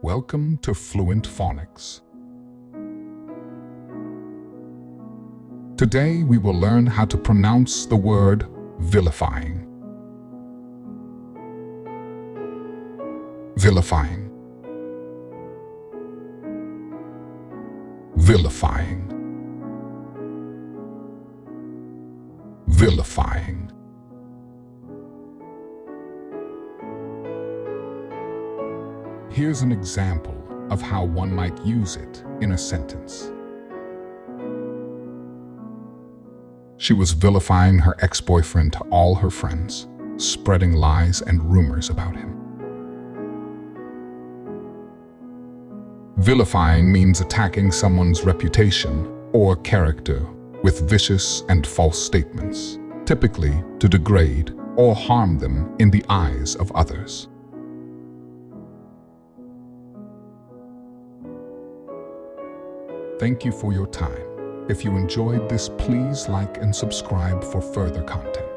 Welcome to Fluent Phonics. Today we will learn how to pronounce the word vilifying. Vilifying. Vilifying. Vilifying. Here's an example of how one might use it in a sentence. She was vilifying her ex-boyfriend to all her friends, spreading lies and rumors about him. Vilifying means attacking someone's reputation or character with vicious and false statements, typically to degrade or harm them in the eyes of others. Thank you for your time. If you enjoyed this, please like and subscribe for further content.